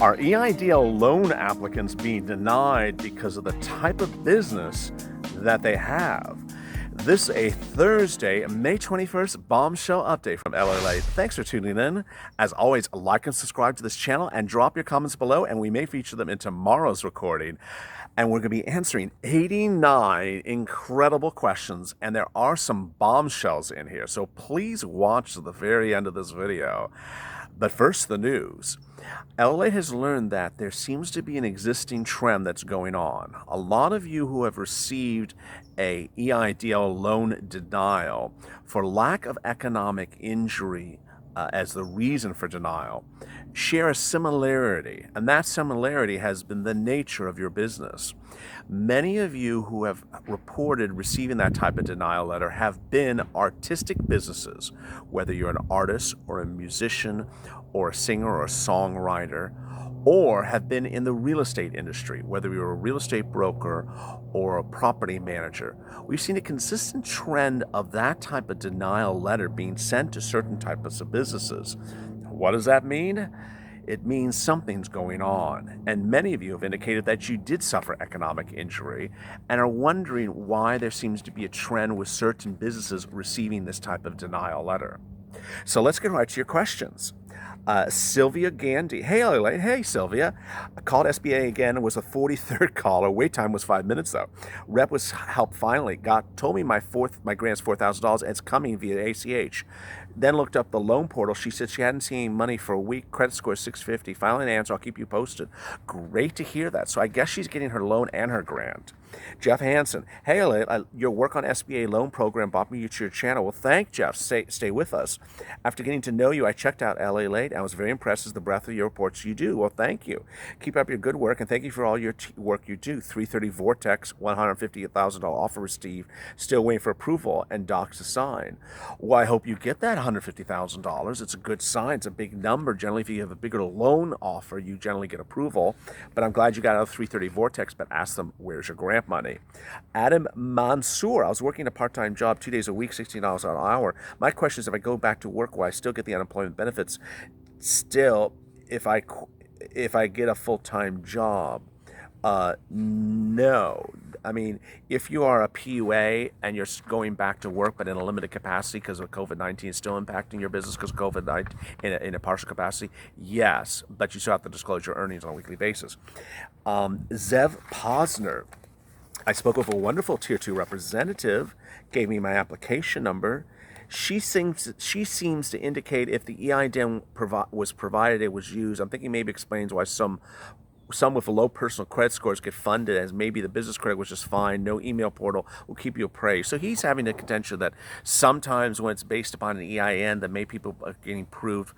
Are EIDL loan applicants being denied because of the type of business that they have? This is a Thursday, May 21st bombshell update from LLA. Thanks for tuning in. As always, like and subscribe to this channel and drop your comments below, and we may feature them in tomorrow's recording. And we're going to be answering 89 incredible questions, and there are some bombshells in here, so please watch to the very end of this video. But first, the news. LA has learned that there seems to be an existing trend that's going on. A lot of you who have received a EIDL loan denial for lack of economic injury as the reason for denial share a similarity, and that similarity has been the nature of your business. Many of you who have reported receiving that type of denial letter have been artistic businesses, whether you're an artist or a musician or a singer or a songwriter, or have been in the real estate industry, whether you're a real estate broker or a property manager. We've seen a consistent trend of that type of denial letter being sent to certain types of businesses. What does that mean? It means something's going on. And many of you have indicated that you did suffer economic injury and are wondering why there seems to be a trend with certain businesses receiving this type of denial letter. So let's get right to your questions. Sylvia Gandy. Hey, Elaine. Hey, Sylvia. I called SBA again. It was a 43rd caller. Wait time was 5 minutes, though. Rep was helped finally. Told me my grant's $4,000. It's coming via ACH. Then looked up the loan portal. She said she hadn't seen any money for a week. Credit score is 650. Finally an answer. I'll keep you posted. Great to hear that. So I guess she's getting her loan and her grant. Jeff Hansen. Hey, Elaine, your work on SBA loan program brought me to your channel. Well, thank Jeff. Stay with us. After getting to know you, I checked out LA Late. I was very impressed with the breadth of your reports you do. Well, thank you. Keep up your good work, and thank you for all your work you do. 330 Vortex, $150,000 offer received. Still waiting for approval and docs to sign. Well, I hope you get that $150,000. It's a good sign. It's a big number. Generally, if you have a bigger loan offer, you generally get approval. But I'm glad you got out of 330 Vortex, but ask them, where's your grant money? Adam Mansour. I was working a part-time job 2 days a week, $16 an hour. My question is, if I go back to work, will I still get the unemployment benefits? Still, if I get a full-time job? No. I mean, if you are a PUA and you're going back to work but in a limited capacity because of COVID-19 is still impacting your business because of COVID-19 in a partial capacity, yes, but you still have to disclose your earnings on a weekly basis. Zev Posner. I spoke with a wonderful Tier 2 representative, gave me my application number. She seems to indicate if the EIDM was provided, it was used. I'm thinking maybe explains why some with low personal credit scores get funded, as maybe the business credit was just fine. No email portal will keep you appraised. So he's having the contention that sometimes when it's based upon an EIN, that maybe people are getting approved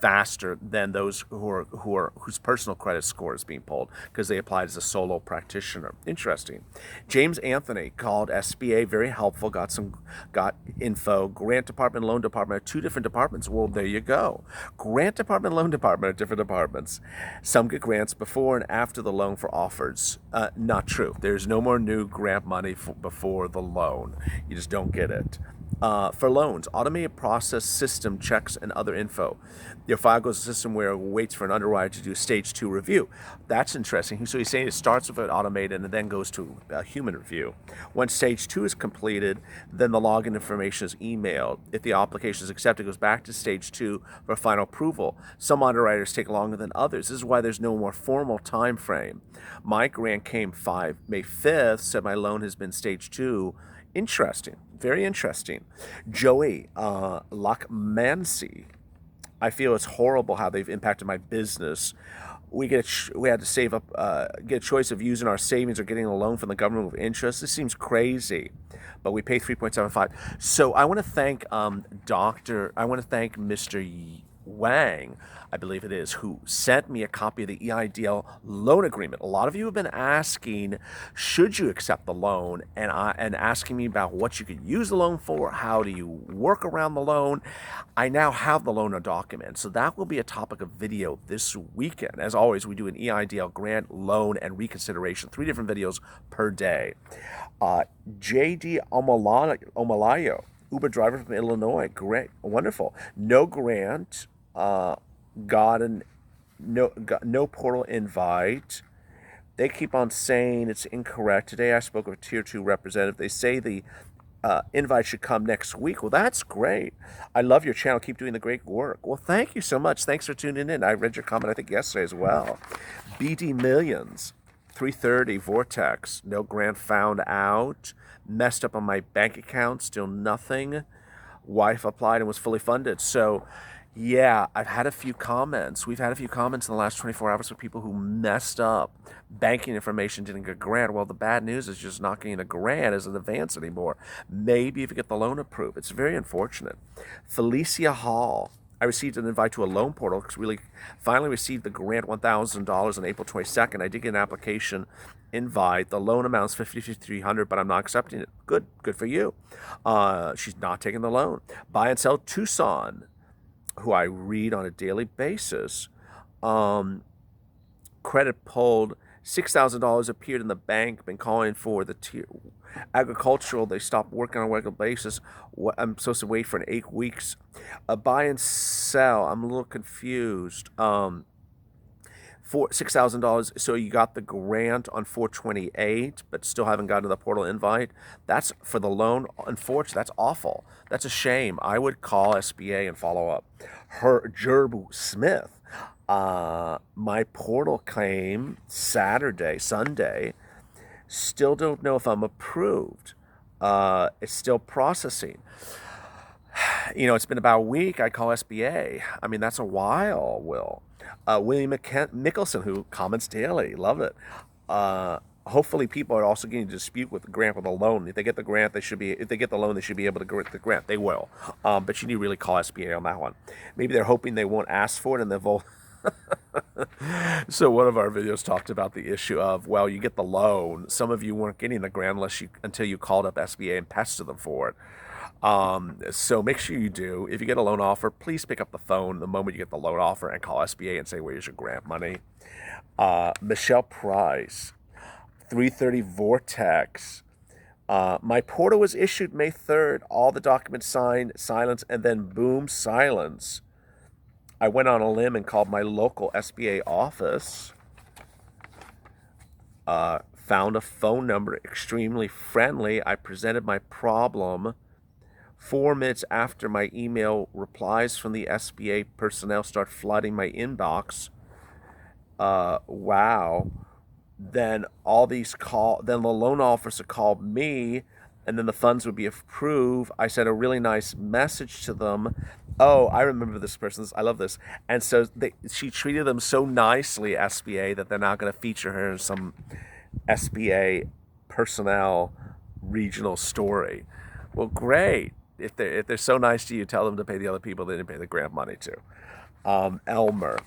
faster than those whose personal credit score is being pulled because they applied as a solo practitioner. Interesting. James Anthony called SBA, very helpful, got info. Grant department, loan department are two different departments. Well, there you go. Grant department, loan department are different departments. Some get grants before and after the loan for offers. Not true. There's no more new grant money before the loan. You just don't get it. For loans, automated process system checks and other info. Your file goes to a system where it waits for an underwriter to do a stage 2 review. That's interesting. So he's saying it starts with an automated and then goes to a human review. Once stage 2 is completed, then the login information is emailed. If the application is accepted, it goes back to stage 2 for final approval. Some underwriters take longer than others. This is why there's no more formal time frame. My grant came May 5th, said my loan has been stage 2. Interesting. Very interesting. Joey Lockmancy. I feel it's horrible how they've impacted my business. We had to save up, get a choice of using our savings or getting a loan from the government with interest. This seems crazy, but we pay 3.75. So I want to thank Mr. Wang, I believe it is, who sent me a copy of the EIDL loan agreement. A lot of you have been asking, should you accept the loan, and asking me about what you could use the loan for, how do you work around the loan. I now have the loan document, so that will be a topic of video this weekend. As always, we do an EIDL grant, loan, and reconsideration, 3 different videos per day. JD Omalayo, Uber driver from Illinois, great, wonderful. No grant, got an got no portal invite. They keep on saying it's incorrect. Today I spoke with a Tier 2 representative. They say the invite should come next week. Well, that's great. I love your channel. Keep doing the great work. Well, thank you so much. Thanks for tuning in. I read your comment, I think, yesterday as well. BD Millions, 330 Vortex. No grant found out. Messed up on my bank account. Still nothing. Wife applied and was fully funded. So, yeah, I've had a few comments. We've had a few comments in the last 24 hours with people who messed up. Banking information didn't get a grant. Well, the bad news is just not getting a grant as an advance anymore. Maybe if you get the loan approved. It's very unfortunate. Felicia Hall. I received an invite to a loan portal because really finally received the grant $1,000 on April 22nd. I did get an application invite. The loan amount's $5,300, but I'm not accepting it. Good for you. She's not taking the loan. Buy and sell Tucson, who I read on a daily basis. Credit pulled. $6,000 appeared in the bank. Been calling for the agricultural. They stopped working on a regular basis. I'm supposed to wait for 8 weeks. Buy and sell. I'm a little confused. For $6,000. So you got the grant on 4/28, but still haven't gotten the portal invite. That's for the loan. Unfortunately, that's awful. That's a shame. I would call SBA and follow up. Gerb Smith. My portal came Sunday. Still don't know if I'm approved. It's still processing. It's been about a week. I call SBA. I mean, that's a while, Will. William Mickelson, who comments daily. Love it. Hopefully people are also getting a dispute with the grant with a loan. If they get the grant, if they get the loan, they should be able to get the grant. They will. But you need to really call SBA on that one. Maybe they're hoping they won't ask for it and they'll vote. So one of our videos talked about the issue of, well, you get the loan. Some of you weren't getting the grant until you called up SBA and pestered them for it. So make sure you do. If you get a loan offer, please pick up the phone the moment you get the loan offer and call SBA and say, where's your grant money? Michelle Price, 330 Vortex. My portal was issued May 3rd. All the documents signed, silence, and then boom, silence. I went on a limb and called my local SBA office. Found a phone number extremely friendly. I presented my problem. 4 minutes after my email, replies from the SBA personnel start flooding my inbox. Wow. Then then the loan officer called me, and then the funds would be approved. I sent a really nice message to them. Oh, I remember this person. I love this. And so she treated them so nicely, SBA, that they're not going to feature her in some SBA personnel regional story. Well, great. If they're so nice to you, tell them to pay the other people they didn't pay the grant money to. Elmer.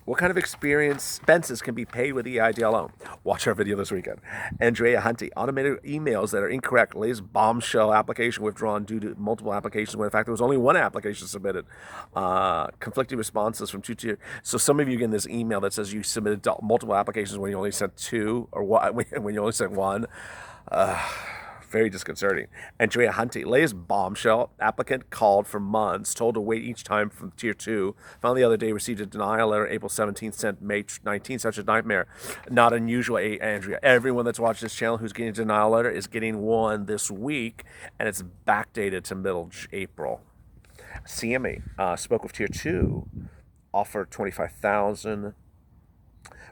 What kind of expenses can be paid with EIDL loan? Watch our video this weekend. Andrea Hunty, automated emails that are incorrect. Latest bombshell application withdrawn due to multiple applications when in fact there was only one application submitted. Conflicting responses from 2 tier. So some of you get this email that says you submitted multiple applications when you only sent 2, or when you only sent 1. Very disconcerting. Andrea Hunty, latest bombshell. Applicant called for months, told to wait each time from Tier 2. Found the other day, received a denial letter April 17th, sent May 19th. Such a nightmare. Not unusual, Andrea. Everyone that's watched this channel who's getting a denial letter is getting one this week, and it's backdated to middle April. CME spoke with Tier 2, offered $25,000.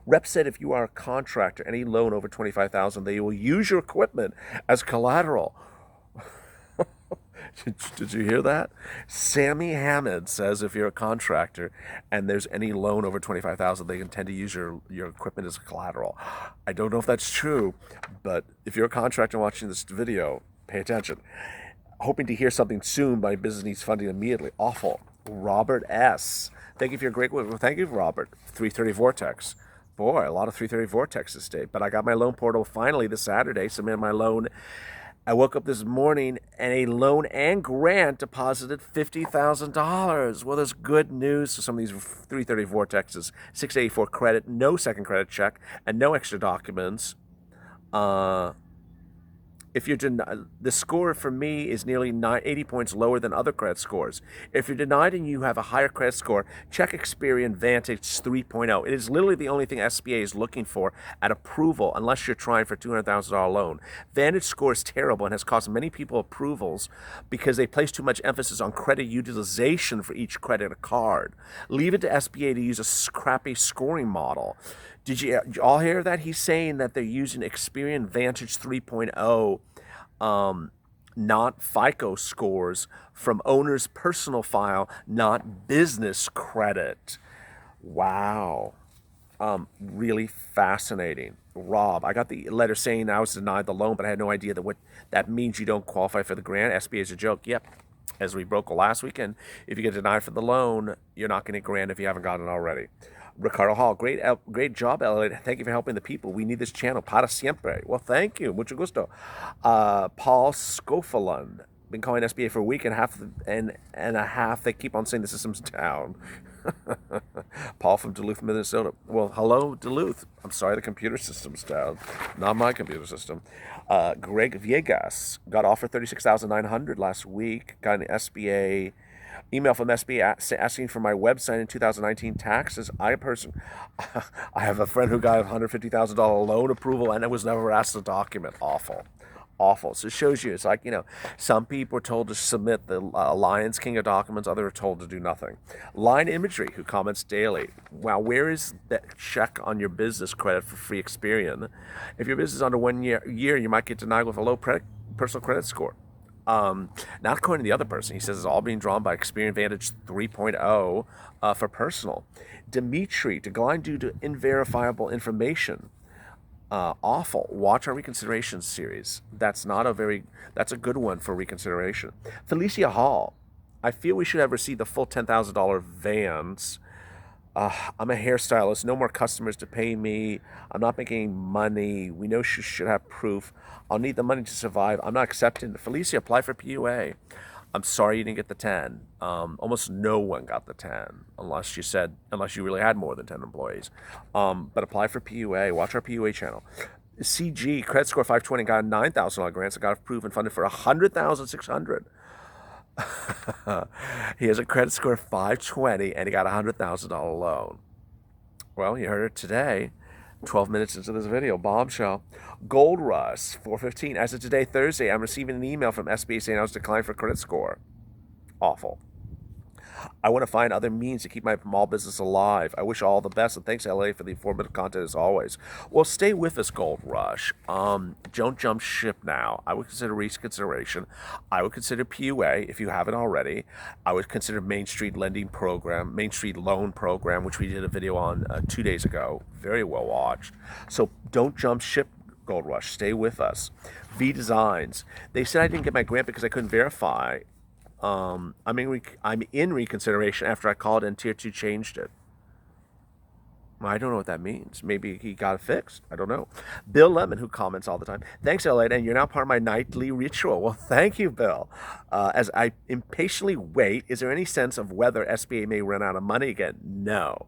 Rep said if you are a contractor, any loan over $25,000, they will use your equipment as collateral. Did you hear that? Sammy Hammond says if you're a contractor and there's any loan over $25,000, they intend to use your equipment as collateral. I don't know if that's true, but if you're a contractor watching this video, pay attention. Hoping to hear something soon. My business needs funding immediately. Awful. Robert S. Thank you for your great work. Well, thank you, Robert. 330 Vortex. Boy, a lot of 330 Vortex this day. But I got my loan portal finally this Saturday, submitted my loan. I woke up this morning and a loan and grant deposited $50,000. Well, there's good news for some of these 330 Vortexes. 684 credit, no second credit check, and no extra documents. If you're the score for me is nearly 80 points lower than other credit scores. If you're denied and you have a higher credit score, check Experian Vantage 3.0. It is literally the only thing SBA is looking for at approval, unless you're trying for a $200,000 loan. Vantage score is terrible and has cost many people approvals because they place too much emphasis on credit utilization for each credit card. Leave it to SBA to use a crappy scoring model. Did you all hear that? He's saying that they're using Experian Vantage 3.0, not FICO scores from owner's personal file, not business credit. Wow. Really fascinating. Rob, I got the letter saying I was denied the loan, but I had no idea that what that means you don't qualify for the grant. SBA is a joke. Yep. As we broke last weekend, if you get denied for the loan, you're not going to grant if you haven't gotten it already. Ricardo Hall, great job, Elliot. Thank you for helping the people. We need this channel. Para siempre. Well, thank you. Mucho gusto. Paul Scofiland, been calling SBA for a week and a half. They keep on saying the system's down. Paul from Duluth, Minnesota. Well, hello, Duluth. I'm sorry the computer system's down. Not my computer system. Greg Viegas got offered $36,900 last week. Got an SBA email from SBA asking for my website in 2019 taxes. I have a friend who got a $150,000 loan approval and it was never asked to document. Awful. So it shows you, it's like, some people are told to submit the Lions King of documents, others are told to do nothing. Line Imagery, who comments daily. Wow, where is that check on your business credit for free Experian? If your business is under 1 year, you might get denied with a low personal credit score. Not according to the other person. He says it's all being drawn by Experian Vantage 3.0 for personal. Dimitri, declined due to unverifiable information. Awful. Watch our reconsideration series. That's a good one for reconsideration. Felicia Hall, I feel we should have received the full $10,000 Vans. I'm a hairstylist. No more customers to pay me. I'm not making money. We know she should have proof. I'll need the money to survive. I'm not accepting. Felicia, apply for PUA. I'm sorry you didn't get the 10. Almost no one got the 10, unless you really had more than 10 employees. But apply for PUA. Watch our PUA channel. CG, credit score 520, got a $9,000 grant, so got approved and funded for $100,600. He has a credit score of 520, and he got a $100,000 loan. Well, you heard it today. 12 minutes into this video, bombshell. Gold Rush 415. As of today, Thursday, I'm receiving an email from SBA saying I was declined for credit score. Awful. I want to find other means to keep my small business alive. I wish all the best, and thanks, LA, for the informative content as always. Well, stay with us, Gold Rush. Don't jump ship now. I would consider reconsideration. I would consider PUA if you haven't already. I would consider Main Street Loan Program, which we did a video on 2 days ago. Very well watched. So don't jump ship, Gold Rush. Stay with us. V Designs. They said I didn't get my grant because I couldn't verify. I'm in reconsideration after I called and Tier 2 changed it. I don't know what that means. Maybe he got it fixed. I don't know. Bill Lemon, who comments all the time. Thanks, Elliot, and you're now part of my nightly ritual. Well, thank you, Bill. As I impatiently wait, is there any sense of whether SBA may run out of money again? No.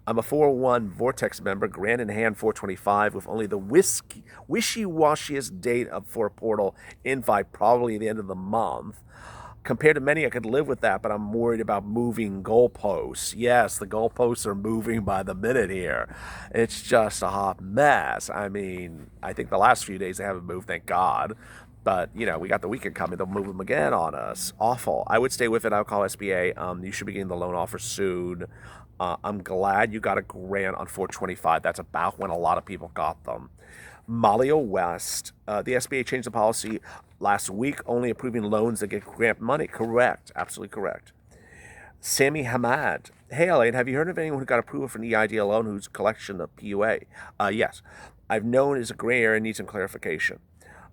I'm a 401 Vortex member, grant in hand 425, with only the wishy-washiest date for a portal invite, probably the end of the month. Compared to many, I could live with that, but I'm worried about moving goalposts. Yes, the goalposts are moving by the minute here. It's just a hot mess. I mean, I think the last few days they haven't moved, thank God. But, we got the weekend coming. They'll move them again on us. Awful. I would stay with it. I'll call SBA. You should be getting the loan offer soon. I'm glad you got a grant on 425. That's about when a lot of people got them. Malio West, the SBA changed the policy last week, only approving loans that get grant money. Correct. Absolutely correct. Sammy Hamad. Hey, Elliot, have you heard of anyone who got approval for an EIDL loan whose collection of PUA? Yes. I've known is a gray area and needs some clarification.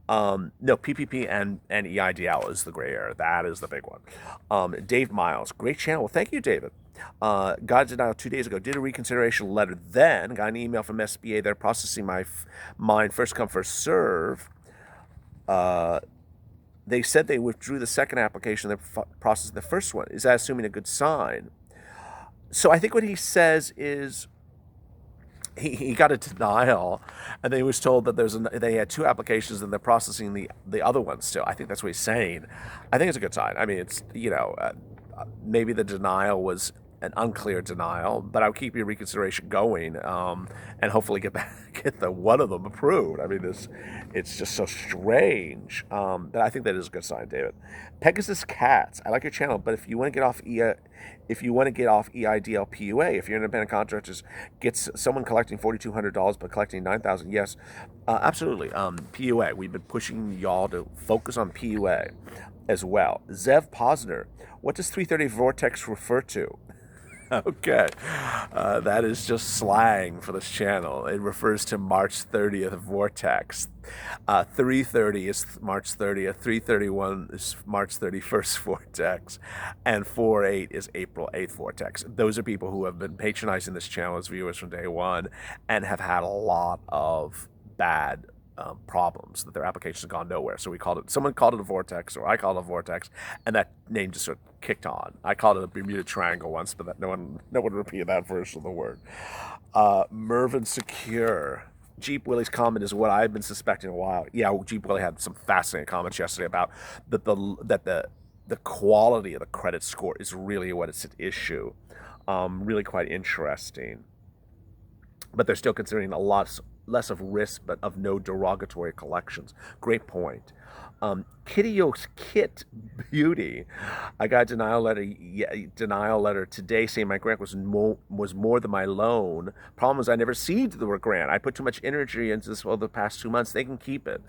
No, PPP and EIDL is the gray area. That is the big one. Dave Miles. Great channel. Well, thank you, David. Got denial 2 days ago. Did a reconsideration letter. Then got an email from SBA. They're processing mine first come, first serve. They said they withdrew the second application. They're processing the first one. Is that assuming a good sign? So I think what he says is he got a denial, and then he was told that they had 2 applications and they're processing the other one still. I think that's what he's saying. I think it's a good sign. I mean, it's maybe the denial was an unclear denial, but I'll keep your reconsideration going, and hopefully get the one of them approved. I mean, it's just so strange. But I think that is a good sign, David. Pegasus Cats, I like your channel, but if you want to get off EIDL PUA, if you're an independent contractor, gets someone collecting $4,200 but collecting $9,000, yes, absolutely. PUA, we've been pushing y'all to focus on PUA as well. Zev Posner, what does 330 Vortex refer to? Okay, that is just slang for this channel. It refers to March 30th Vortex. 330 is March 30th, 331 is March 31st Vortex, and 48 is April 8th Vortex. Those are people who have been patronizing this channel as viewers from day one and have had a lot of bad problems, that their application has gone nowhere. So someone called it a vortex, or I called it a vortex, and that name just sort of kicked on. I called it a Bermuda Triangle once, but no one repeated that version of the word. Mervyn Secure. Jeep Willie's comment is what I've been suspecting a while. Yeah, Jeep Willie had some fascinating comments yesterday about that the quality of the credit score is really what is at issue. Really quite interesting. But they're still considering a lot less of risk, but of no derogatory collections. Great point. Kittyos Kit Beauty, I got a denial letter today saying my grant was more than my loan. Problem is I never received the grant. I put too much energy into this for the past 2 months. They can keep it.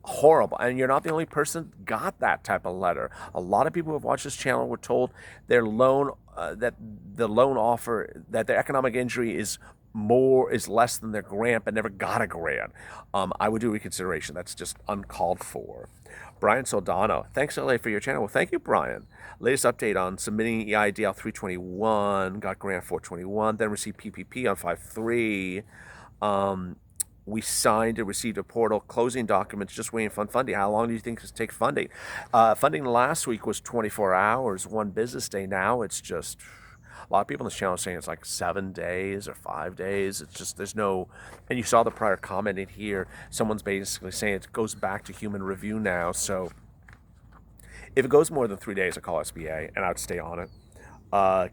Horrible. And you're not the only person got that type of letter. A lot of people who have watched this channel were told their loan that the loan offer, that their economic injury is less than their grant, but never got a grant. I would do reconsideration. That's just uncalled for. Brian Soldano, thanks LA for your channel. Well, thank you, Brian. Latest update on submitting EIDL 321, got grant 421, then received PPP on 5/3. We signed and received a portal, closing documents, just waiting for funding. How long do you think it takes funding? Funding last week was 24 hours, 1 business day. Now it's just, a lot of people on this channel are saying it's like 7 days or 5 days. It's just, there's no, and you saw the prior comment in here. Someone's basically saying it goes back to human review now. So if it goes more than 3 days, I call SBA, and I would stay on it.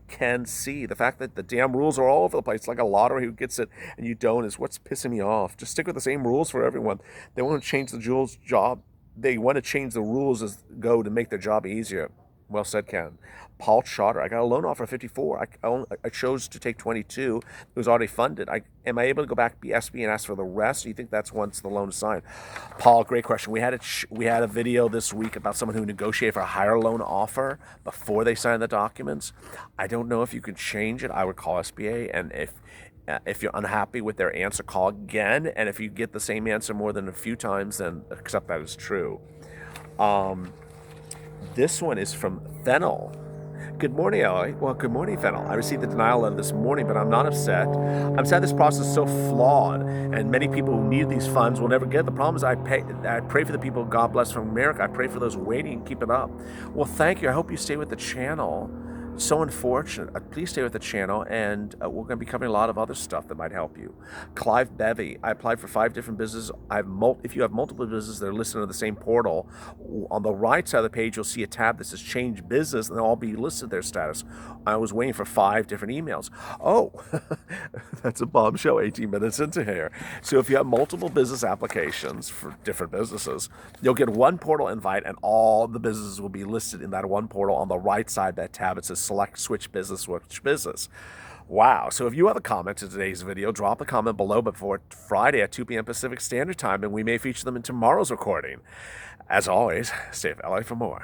Ken C, the fact that the damn rules are all over the place, like a lottery, who gets it and you don't, is what's pissing me off. Just stick with the same rules for everyone. They want to change the job. They want to change the rules as go to make their job easier. Well said, Ken. Paul Schotter, I got a loan offer of 54. I chose to take 22. It was already funded. Am I able to go back to SB and ask for the rest? Do you think that's once the loan is signed? Paul, great question. We had a video this week about someone who negotiated for a higher loan offer before they signed the documents. I don't know if you can change it. I would call SBA, and if you're unhappy with their answer, call again. And if you get the same answer more than a few times, then accept that as true. This one is from Fennel. Good morning, Ellie. Well, good morning, Fennel. I received the denial letter this morning, but I'm not upset. I'm sad this process is so flawed, and many people who need these funds will never get it. The problem is I pray for the people, God bless, from America. I pray for those waiting. Keep it up. Well, thank you. I hope you stay with the channel. So unfortunate. Please stay with the channel, and we're going to be covering a lot of other stuff that might help you. Clive Bevy, I applied for 5 different businesses. If you have multiple businesses that are listed on the same portal, on the right side of the page, you'll see a tab that says Change Business, and they'll all be listed their status. I was waiting for 5 different emails. Oh, that's a bombshell 18 minutes into here. So if you have multiple business applications for different businesses, you'll get one portal invite, and all the businesses will be listed in that one portal. On the right side, that tab, it says Select Switch Business. Wow. So if you have a comment to today's video, drop a comment below before Friday at 2 p.m. Pacific Standard Time, and we may feature them in tomorrow's recording. As always, stay with LA for more.